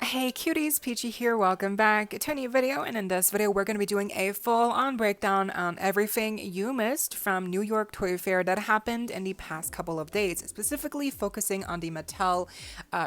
Hey cuties, PeachY here, welcome back to a new video, and in this video we're going to be doing a full-on breakdown on everything you missed from New York Toy Fair that happened in the past couple of days, specifically focusing on the Mattel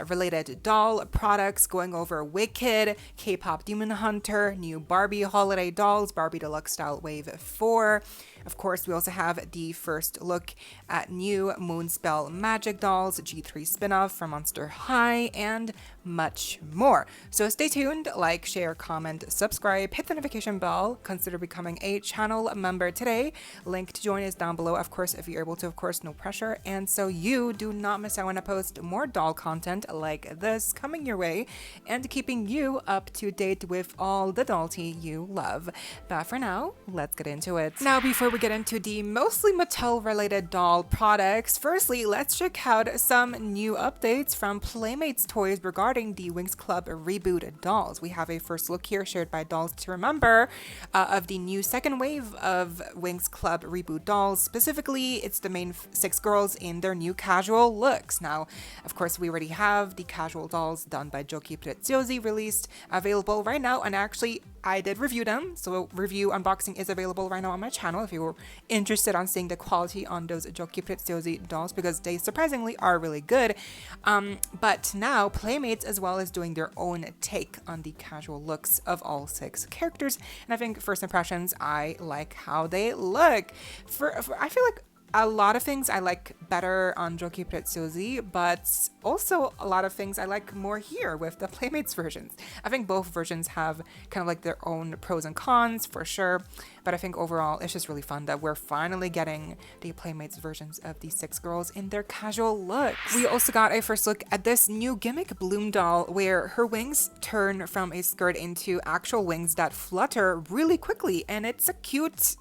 related doll products, going over Wicked, K-pop Demon Hunter, new Barbie holiday dolls, Barbie Deluxe Style Wave 4. Of course, we also have the first look at new Moonspell Magic dolls, G3 spin-off from Monster High, and much more. So stay tuned, like, share, comment, subscribe, hit the notification bell, consider becoming a channel member today. Link to join is down below, of course, if you're able to, of course, no pressure. And so you do not miss out when I post more doll content like this coming your way and keeping you up to date with all the doll tea you love. But for now, let's get into it. Now, before we get into the mostly Mattel related doll products, firstly, let's check out some new updates from Playmates Toys regarding the Winx Club reboot dolls. We have a first look here shared by Dolls to Remember of the new second wave of Winx Club reboot dolls. Specifically, it's the main 6 girls in their new casual looks. Now, of course, we already have the casual dolls done by Joki Preziosi released, available right now, and actually I did review them, so review unboxing is available right now on my channel if you were interested on seeing the quality on those Joki Preziosi dolls, because they surprisingly are really good. But now Playmates as well is doing their own take on the casual looks of all 6 characters, and I think first impressions, I like how they look. I feel like a lot of things I like better on Joki Preziosi, but also a lot of things I like more here with the Playmates versions. I think both versions have kind of like their own pros and cons for sure, but I think overall it's just really fun that we're finally getting the Playmates versions of these 6 girls in their casual looks. We also got a first look at this new gimmick Bloom doll where her wings turn from a skirt into actual wings that flutter really quickly, and it's a cute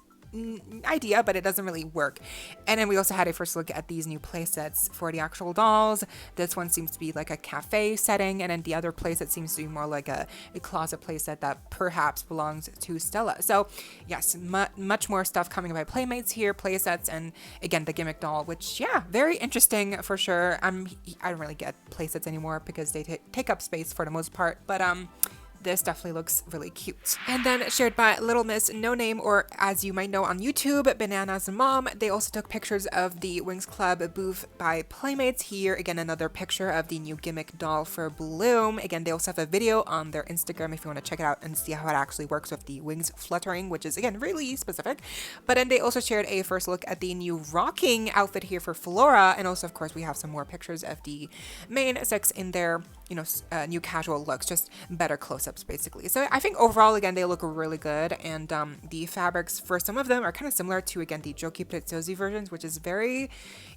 idea, but it doesn't really work. And then we also had a first look at these new play sets for the actual dolls. This one seems to be like a cafe setting, and then the other place it seems to be more like a closet play set that perhaps belongs to Stella. So yes, much more stuff coming by Playmates here, play sets, and again the gimmick doll, which yeah, very interesting for sure. I don't really get play sets anymore because they take up space for the most part, but this definitely looks really cute. And then shared by Little Miss No Name, or as you might know on YouTube, Banana's mom, they also took pictures of the Winx Club booth by Playmates. Here again another picture of the new gimmick doll for Bloom. Again, they also have a video on their Instagram if you want to check it out and see how it actually works with the wings fluttering, which is again really specific. But then they also shared a first look at the new rocking outfit here for Flora, and also of course we have some more pictures of the main 6 in their new casual looks, just better close-ups basically. So I think overall again they look really good, and the fabrics for some of them are kind of similar to again the Joki Preziosi versions, which is very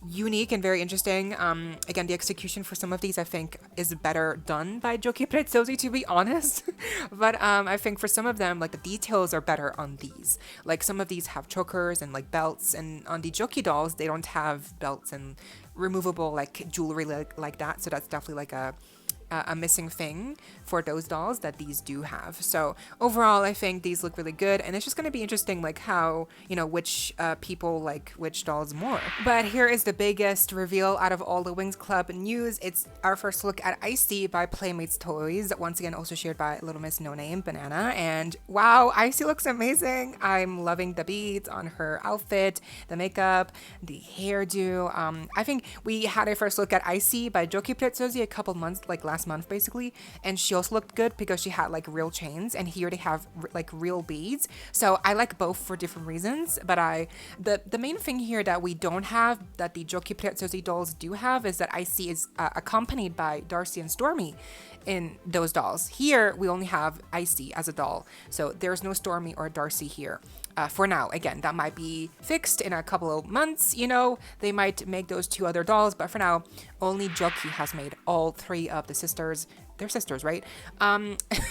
unique and very interesting. Again, the execution for some of these I think is better done by Joki Preziosi, to be honest. But I think for some of them, like the details are better on these. Like some of these have chokers and like belts, and on the Joki dolls they don't have belts and removable like jewelry like that. So that's definitely like a missing thing for those dolls that these do have. So overall I think these look really good, and it's just going to be interesting like how which people like which dolls more. But here is the biggest reveal out of all the Winx Club news. It's our first look at Icy by Playmates Toys, once again also shared by Little Miss No Name Banana, and wow, Icy looks amazing. I'm loving the beads on her outfit, the makeup, the hairdo. I think we had a first look at Icy by Joki Preziosi a couple months, like last month basically, and she also looked good because she had like real chains, and here they have like real beads. So I like both for different reasons, but the main thing here that we don't have that the Joki Preziosi dolls do have is that Icy is accompanied by Darcy and Stormy in those dolls. Here we only have Icy as a doll, so there's no Stormy or Darcy here. For now, again, that might be fixed in a couple of months, they might make those 2 other dolls, but for now, only Joki has made all 3 of the sisters. They're sisters, right?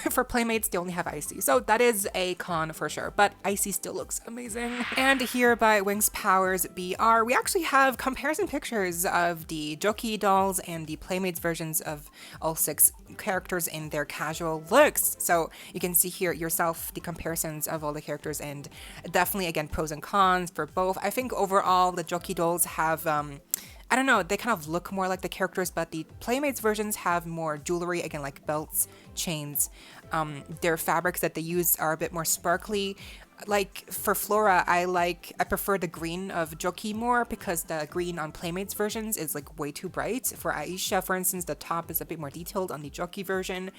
For Playmates, they only have Icy. So that is a con for sure, but Icy still looks amazing. And here by Winx Powers BR, we actually have comparison pictures of the Joki dolls and the Playmates versions of all 6 characters in their casual looks. So you can see here yourself the comparisons of all the characters, and definitely again pros and cons for both. I think overall the Joki dolls have I don't know, they kind of look more like the characters, but the Playmates versions have more jewelry, again, like belts, chains. Their fabrics that they use are a bit more sparkly. Like for Flora, I prefer the green of Joki more because the green on Playmates versions is like way too bright. For Aisha, for instance, the top is a bit more detailed on the Joki version.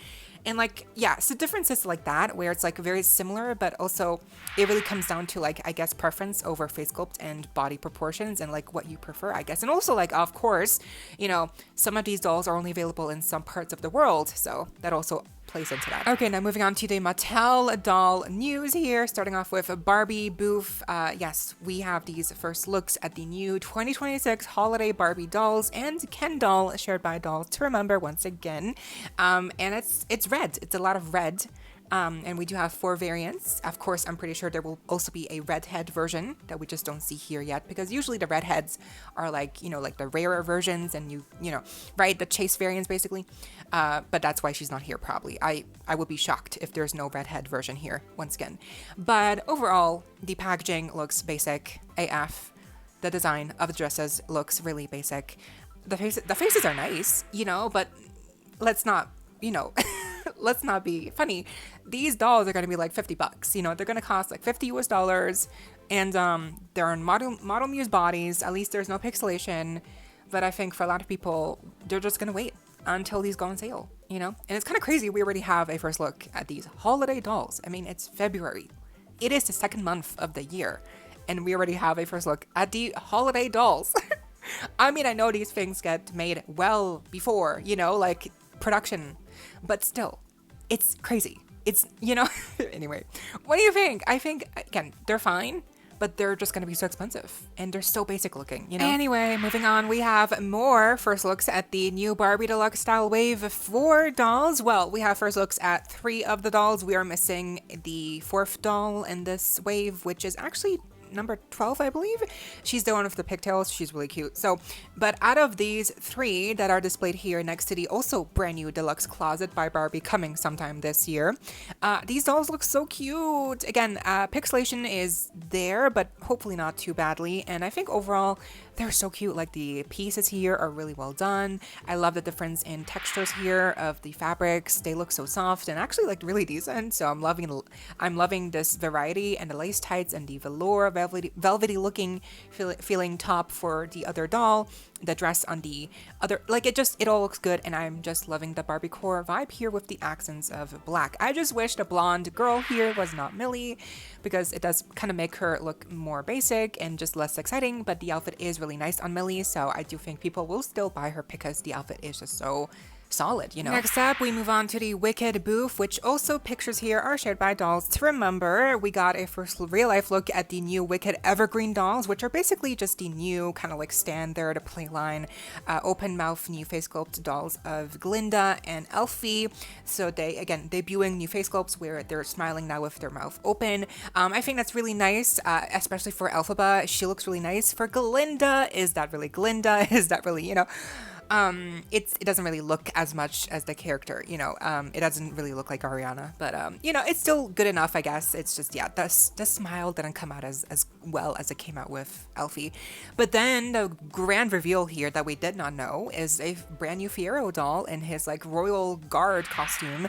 And like, yeah, so differences like that where it's like very similar, but also it really comes down to like, I guess, preference over face sculpt and body proportions and like what you prefer, I guess. And also like, of course, you know, some of these dolls are only available in some parts of the world. So that also plays into that. Okay, now moving on to the Mattel doll news here, starting off with a Barbie booth. Yes, we have these first looks at the new 2026 holiday Barbie dolls and Ken doll shared by Dolls to Remember once again. And it's red. It's a lot of red. And we do have 4 variants. Of course, I'm pretty sure there will also be a redhead version that we just don't see here yet, because usually the redheads are like, you know, like the rarer versions and you know, right? The chase variants basically. But that's why she's not here probably. I would be shocked if there's no redhead version here once again. But overall, the packaging looks basic AF. The design of the dresses looks really basic. The faces are nice, you know, but let's not, you know, let's not be funny. These dolls are going to be like $50, you know, they're going to cost like $50 US, and they're on model muse bodies. At least there's no pixelation, but I think for a lot of people, they're just going to wait until these go on sale, you know. And it's kind of crazy, we already have a first look at these holiday dolls. I mean, it's February, it is the 2nd month of the year, and we already have a first look at the holiday dolls. I mean, I know these things get made well before, you know, like production, but still, it's crazy. It's, you know, anyway, what do you think? I think, again, they're fine, but they're just going to be so expensive and they're so basic looking, you know? Anyway, moving on, we have more first looks at the new Barbie Deluxe Style Wave 4 dolls. Well, we have first looks at 3 of the dolls. We are missing the 4th doll in this wave, which is actually number 12, I believe. She's the one with the pigtails. She's really cute. So, but out of these 3 that are displayed here next to the also brand new deluxe closet by Barbie coming sometime this year, these dolls look so cute. Again, pixelation is there, but hopefully not too badly. And I think overall, they're so cute. Like the pieces here are really well done. I love the difference in textures here of the fabrics. They look so soft and actually like really decent. So I'm loving this variety, and the lace tights and the velour velvety looking feeling top for the other doll. The dress on the other, like it all looks good, and I'm just loving the Barbie core vibe here with the accents of black. I just wish the blonde girl here was not Millie, because it does kind of make her look more basic and just less exciting, but the outfit is really nice on Millie, so I do think people will still buy her because the outfit is just so solid, you know. Next up, we move on to the Wicked booth, which also pictures here are shared by Dolls to Remember. We got a first real-life look at the new Wicked Evergreen dolls, which are basically just the new kind of like standard playline, open mouth new face sculpt dolls of Glinda and Elfie. So they, again, debuting new face sculpts where they're smiling now with their mouth open. I think that's really nice, especially for Elphaba. She looks really nice. For Glinda, is that really Glinda? Is that really, you know? It doesn't really look as much as the character, you know. It doesn't really look like Ariana, but you know, it's still good enough, I guess. It's just, yeah, the smile didn't come out as well as it came out with Elfie. But then the grand reveal here that we did not know is a brand new Fiero doll in his like royal guard costume,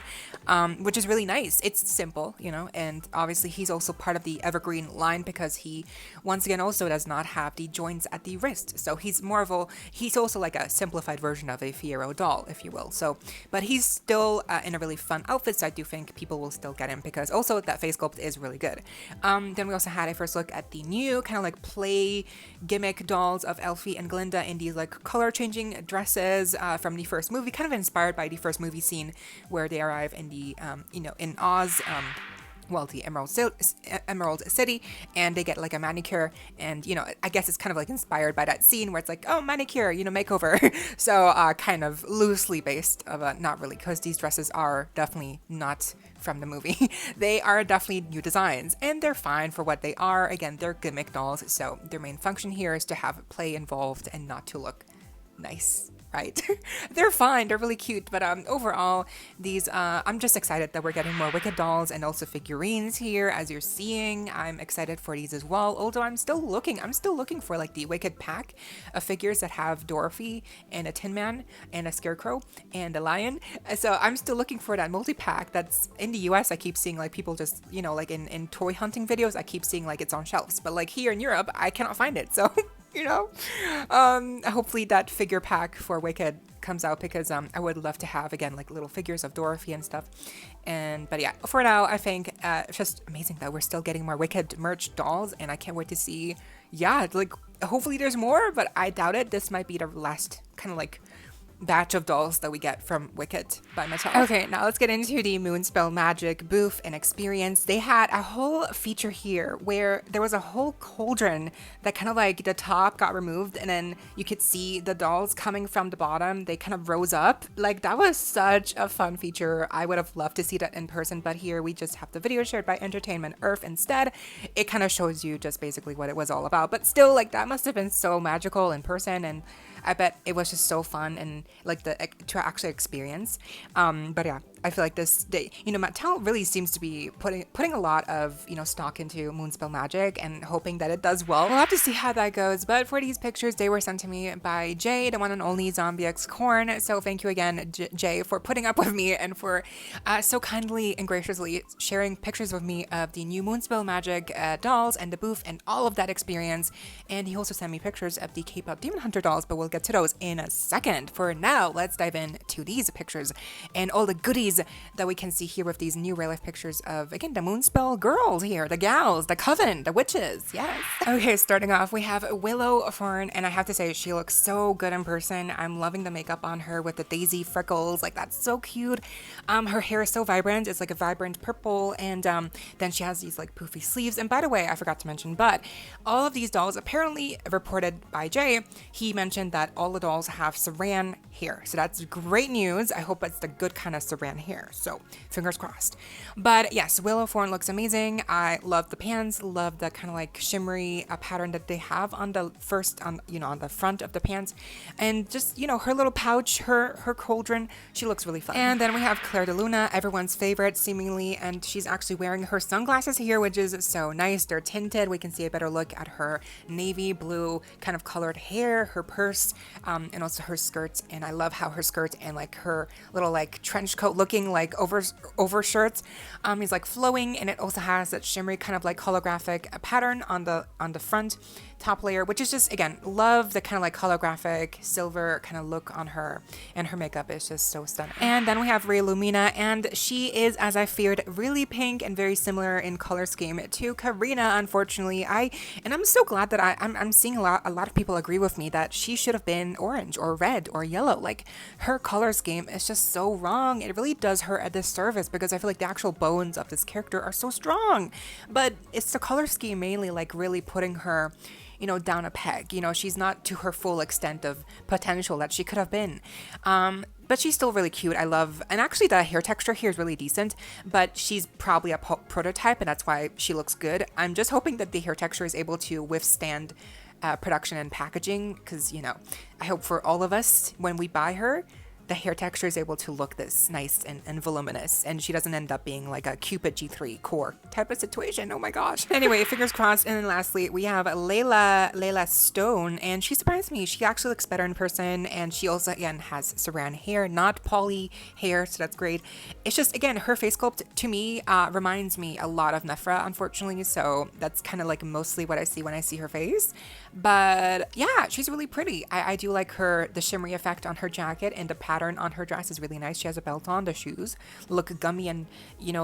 which is really nice. It's simple, you know, and obviously he's also part of the Evergreen line because he once again also does not have the joints at the wrist, so he's also like a simplified version of a Fiero doll, if you will. So, but he's still in a really fun outfit, so I do think people will still get him because also that face sculpt is really good. Then we also had a first look at the new kind of like play gimmick dolls of Elfie and Glinda in these like color changing dresses from the first movie, kind of inspired by the first movie scene where they arrive in the you know, in Oz, well, the Emerald City, and they get like a manicure, and you know, I guess it's kind of like inspired by that scene where it's like, oh, manicure, you know, makeover. So kind of loosely based of not really, because these dresses are definitely not from the movie. They are definitely new designs, and they're fine for what they are. Again, they're gimmick dolls, so their main function here is to have play involved and not to look nice, right? They're fine, they're really cute, but overall, these I'm just excited that we're getting more Wicked dolls and also figurines here, as you're seeing. I'm excited for these as well, although I'm still looking for like the Wicked pack of figures that have Dorothy and a Tin Man and a Scarecrow and a lion. So I'm still looking for that multi-pack that's in the US. I keep seeing like people just, you know, like in toy hunting videos, I keep seeing like it's on shelves, but like here in Europe, I cannot find it. So you know, hopefully that figure pack for Wicked comes out, because I would love to have, again, like little figures of Dorothy and stuff. But yeah, for now, I think it's just amazing that we're still getting more Wicked merch dolls, and I can't wait to see, yeah, like hopefully there's more, but I doubt it. This might be the last kind of like batch of dolls that we get from Wicked by Mattel. Okay, now let's get into the Moonspell Magic booth and experience. They had a whole feature here where there was a whole cauldron that kind of like the top got removed, and then you could see the dolls coming from the bottom. They kind of rose up. Like, that was such a fun feature. I would have loved to see that in person, but here we just have the video shared by Entertainment Earth instead. It kind of shows you just basically what it was all about, but still, like, that must have been so magical in person, and I bet it was just so fun and like to actually experience. But yeah, I feel like Mattel really seems to be putting a lot of, stock into Moonspell Magic and hoping that it does well. We'll have to see how that goes. But for these pictures, they were sent to me by Jey, the one and only Zombie X Corn. So thank you again, Jey, for putting up with me and for so kindly and graciously sharing pictures with me of the new Moonspell Magic dolls and the booth and all of that experience. And he also sent me pictures of the KPop Demon Hunter dolls, but we'll get to those in a second. For now, let's dive into these pictures and all the goodies that we can see here with these new real life pictures of, again, the Moonspell girls here, the gals, the coven, the witches. Yes. Okay, starting off, we have Willow Fern, and I have to say, she looks so good in person. I'm loving the makeup on her with the daisy freckles. Like, that's so cute. Her hair is so vibrant. It's like a vibrant purple, and then she has these like poofy sleeves. And by the way, I forgot to mention, but all of these dolls, apparently reported by Jey, he mentioned that all the dolls have saran hair. So that's great news. I hope it's the good kind of saran hair. So fingers crossed. But yes, Willow Fern looks amazing. I love the pants, love the kind of like shimmery pattern that they have on the on the front of the pants. And just, her little pouch, her cauldron, she looks really fun. And then we have Claire de Luna, everyone's favorite seemingly, and she's actually wearing her sunglasses here, which is so nice. They're tinted. We can see a better look at her navy blue kind of colored hair, her purse, and also her skirts. And I love how her skirt and like her little like trench coat looking like over shirts is like flowing, and it also has that shimmery kind of like holographic pattern on the front top layer, which is just, again, love the kind of like holographic silver kind of look on her, and her makeup is just so stunning. And then we have Ray Lumina, and she is, as I feared, really pink and very similar in color scheme to Karina, unfortunately. I'm so glad that I'm seeing a lot of people agree with me that she should have been orange or red or yellow. Like, her color scheme is just so wrong. It really does her a disservice, because I feel like the actual bones of this character are so strong, but it's the color scheme mainly like really putting her down a peg. She's not to her full extent of potential that she could have been. But she's still really cute. I love, and actually the hair texture here is really decent, but she's probably a prototype, and that's why she looks good. I'm just hoping that the hair texture is able to withstand production and packaging, because, I hope for all of us, when we buy her, the hair texture is able to look this nice and voluminous, and she doesn't end up being like a Cupid G3 core type of situation. Oh my gosh. Anyway, fingers crossed. And then lastly, we have Layla Stone, and she surprised me. She actually looks better in person, and she also, again, has saran hair, not poly hair, so that's great. It's just, again, her face sculpt to me reminds me a lot of Nefra, unfortunately, so that's kind of like mostly what I see when I see her face. But yeah, she's really pretty. I do like the shimmery effect on her jacket, and the pattern on her dress is really nice. She has a belt on. The shoes look gummy and,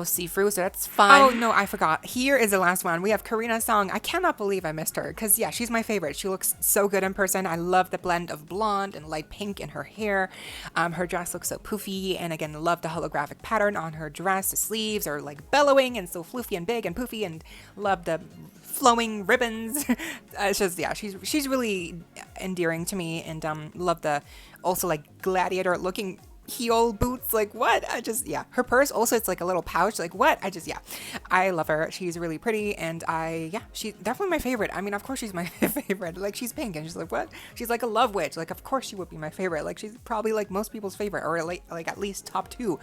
see-through, so that's fun. Oh, no, I forgot. Here is the last one. We have Karina Song. I cannot believe I missed her, because, yeah, she's my favorite. She looks so good in person. I love the blend of blonde and light pink in her hair. Her dress looks so poofy, and, again, love the holographic pattern on her dress. The sleeves are, like, bellowing and so floofy and big and poofy, and love the flowing ribbons. It's just, yeah, she's really endearing to me, and love the also like gladiator looking heel boots, like what? I just, yeah. Her purse also, it's like a little pouch, like what? I just, yeah. I love her. She's really pretty, and she's definitely my favorite. I mean, of course she's my favorite. Like, she's pink, and she's like, what? She's like a love witch. Like, of course she would be my favorite. Like, she's probably like most people's favorite, or like at least top 2.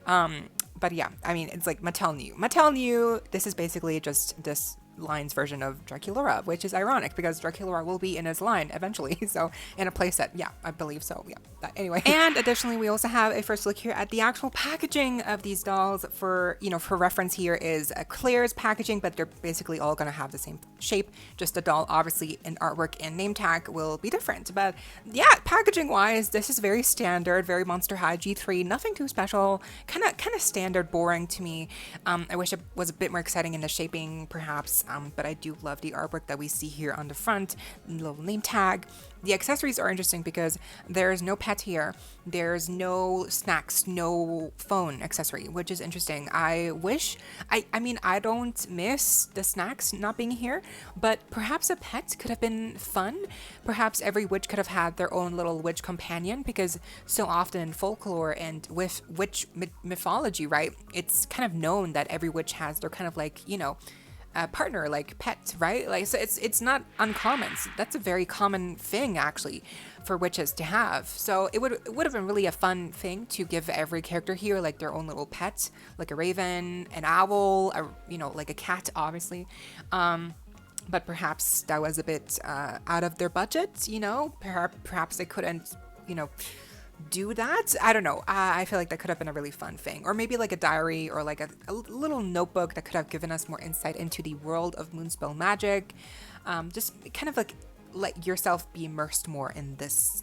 But yeah, I mean, it's like Mattel knew this is basically just this line's version of Draculaura, which is ironic because Draculaura will be in his line eventually. So in a playset, yeah, I believe so. Yeah, but anyway. And additionally, we also have a first look here at the actual packaging of these dolls. For reference, here is Claire's packaging, but they're basically all gonna have the same shape. Just the doll, obviously, in artwork and name tag will be different. But yeah, packaging wise, this is very standard, very Monster High G3, nothing too special, kind of standard, boring to me. I wish it was a bit more exciting in the shaping, perhaps. But I do love the artwork that we see here on the front, little name tag. The accessories are interesting because there's no pet here. There's no snacks, no phone accessory, which is interesting. I wish, I mean, I don't miss the snacks not being here, but perhaps a pet could have been fun. Perhaps every witch could have had their own little witch companion, because so often in folklore and with witch mythology, right, it's kind of known that every witch has their kind of like, partner, like pet, right? Like, so it's not uncommon. So that's a very common thing actually for witches to have. So it would have been really a fun thing to give every character here like their own little pet, like a raven, an owl, like a cat, obviously. But perhaps that was a bit out of their budget, perhaps they couldn't, do that. I don't know. I feel like that could have been a really fun thing, or maybe like a diary, or like a little notebook that could have given us more insight into the world of Moonspell Magic. Just kind of like let yourself be immersed more in this,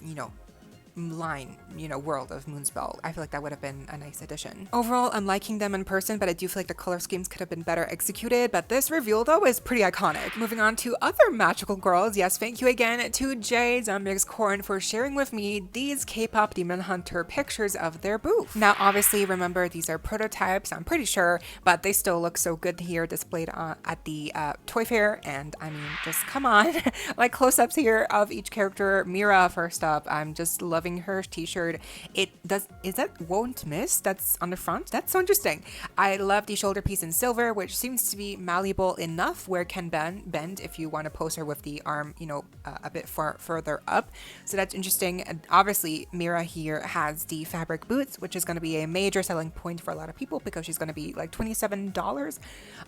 line, world of Moonspell. I feel like that would have been a nice addition. Overall, I'm liking them in person, but I do feel like the color schemes could have been better executed. But this reveal, though, is pretty iconic. Moving on to other magical girls. Yes, thank you again to Jey Corn for sharing with me these K-pop Demon Hunter pictures of their booth. Now, obviously, remember, these are prototypes, I'm pretty sure, but they still look so good here displayed at the Toy Fair. And I mean, just come on, like close-ups here of each character. Mira, first up, I'm just loving her t-shirt. Is that Won't Miss that's on the front? That's so interesting. I love the shoulder piece in silver, which seems to be malleable enough where it can bend if you want to pose her with the arm, a bit further up. So that's interesting. And obviously, Mira here has the fabric boots, which is going to be a major selling point for a lot of people because she's going to be like $27.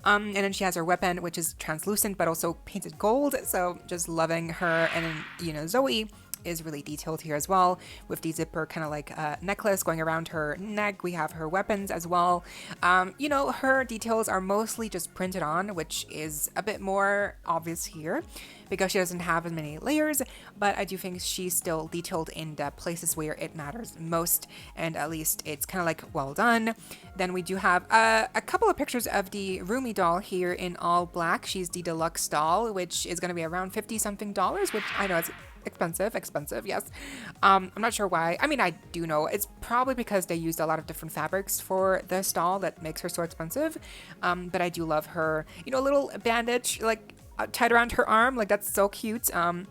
And then she has her weapon, which is translucent but also painted gold. So just loving her. And then, Zoe is really detailed here as well, with the zipper kind of like necklace going around her neck. We have her weapons as well. Her details are mostly just printed on, which is a bit more obvious here because she doesn't have as many layers, but I do think she's still detailed in the places where it matters most, and at least it's kind of like well done. Then we do have a couple of pictures of the Rumi doll here in all black. She's the deluxe doll, which is going to be around $50 something, which I know it's expensive, yes. I'm not sure why. I mean, I do know it's probably because they used a lot of different fabrics for this doll that makes her so expensive. But I do love her, little bandage like tied around her arm, like that's so cute. And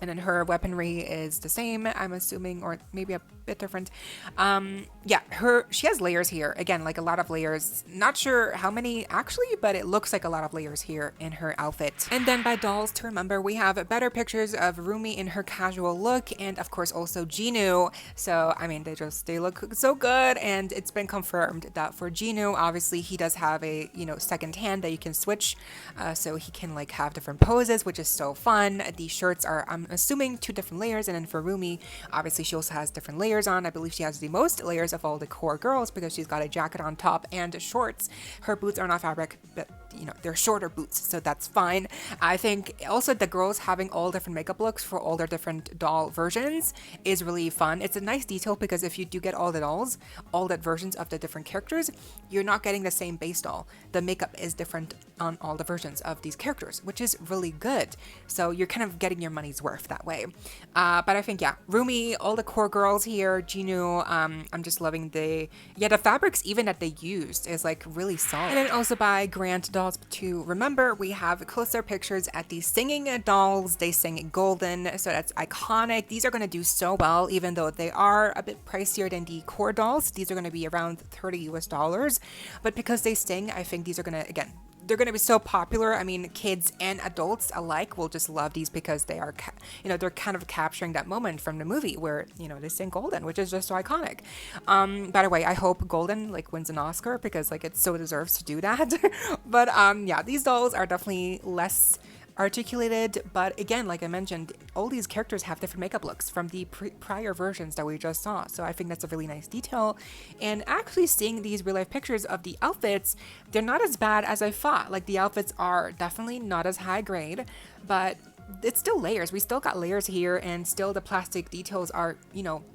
then her weaponry is the same, I'm assuming, or maybe a bit different. She has layers here. Again, like a lot of layers. Not sure how many actually, but it looks like a lot of layers here in her outfit. And then by dolls to remember, we have better pictures of Rumi in her casual look, and of course also Jinu. So, I mean, they look so good, and it's been confirmed that for Jinu, obviously he does have a, second hand that you can switch, so he can like have different poses, which is so fun. The shirts are, I'm assuming, 2 different layers, and then for Rumi, obviously she also has different layers on. I believe she has the most layers of all the core girls because she's got a jacket on top and shorts. Her boots are not fabric, but they're shorter boots, so that's fine. I think also the girls having all different makeup looks for all their different doll versions is really fun. It's a nice detail because if you do get all the dolls, all the versions of the different characters, you're not getting the same base doll. The makeup is different on all the versions of these characters, which is really good. So you're kind of getting your money's worth that way. But I think, yeah, Rumi, all the core girls here, Jinu, I'm just loving the fabrics even that they used is like really solid. And then also by Grant Dolls to Remember, we have closer pictures at the singing dolls. They sing Golden, so that's iconic. These are going to do so well, even though they are a bit pricier than the core dolls. These are going to be around $30 US, but because they sing, I think these are going to, again, they're going to be so popular. I mean, kids and adults alike will just love these because they are, they're kind of capturing that moment from the movie where, they sing Golden, which is just so iconic. By the way, I hope Golden like wins an Oscar because like it so deserves to do that. But yeah, these dolls are definitely less articulated, but again, like I mentioned, all these characters have different makeup looks from the prior versions that we just saw, so I think that's a really nice detail. And actually seeing these real life pictures of the outfits, they're not as bad as I thought. Like the outfits are definitely not as high grade, but it's still layers. We still got layers here, and still the plastic details are,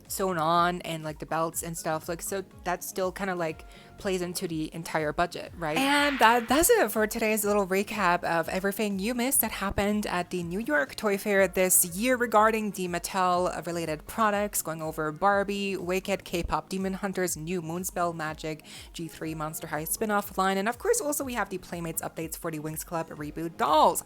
sewn on, and like the belts and stuff, like, so that still kind of like plays into the entire budget, right? And that's it for today's little recap of everything you missed that happened at the New York Toy Fair this year regarding the Mattel related products, going over Barbie, Wicked, K-pop Demon Hunters, new Moonspell Magic, G3 Monster High spin-off line, and of course also we have the Playmates updates for the Winx Club reboot dolls.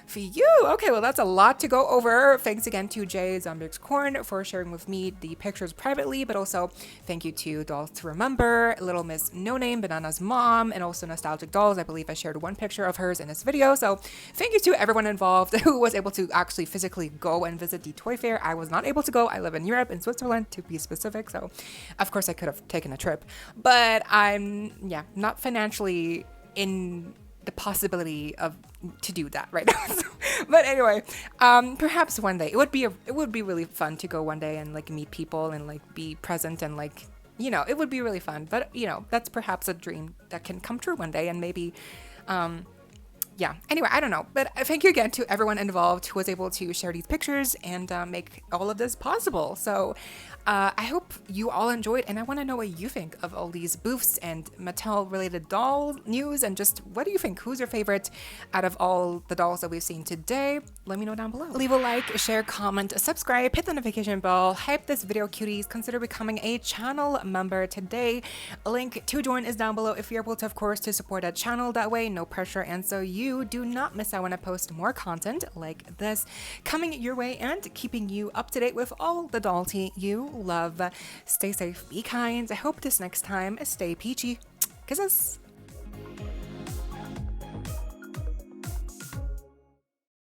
For you, okay, well that's a lot to go over. Thanks again to Jey Corn for sharing with me the pictures privately, but also thank you to Dolls to Remember, Little Miss No Name, Banana's mom, and also Nostalgic Dolls. I believe I shared one picture of hers in this video, so thank you to everyone involved who was able to actually physically go and visit the Toy Fair. I was not able to go. I live in Europe, in Switzerland to be specific, so of course I could have taken a trip, but I'm not financially in the possibility of to do that right now. But anyway, perhaps one day it would be really fun to go one day and like meet people and like be present and like, it would be really fun. But that's perhaps a dream that can come true one day, and maybe anyway, I don't know, but thank you again to everyone involved who was able to share these pictures and make all of this possible. So I hope you all enjoyed, and I want to know what you think of all these booths and Mattel related doll news, and just what do you think? Who's your favorite out of all the dolls that we've seen today? Let me know down below. Leave a like, share, comment, subscribe, hit the notification bell, hype this video, cuties. Consider becoming a channel member today. A link to join is down below if you're able to, of course, to support a channel that way, no pressure, and so you do not miss out when I post more content like this coming your way and keeping you up to date with all the doll tea you love. Stay safe, be kind. I hope this next time stay peachy. Kisses.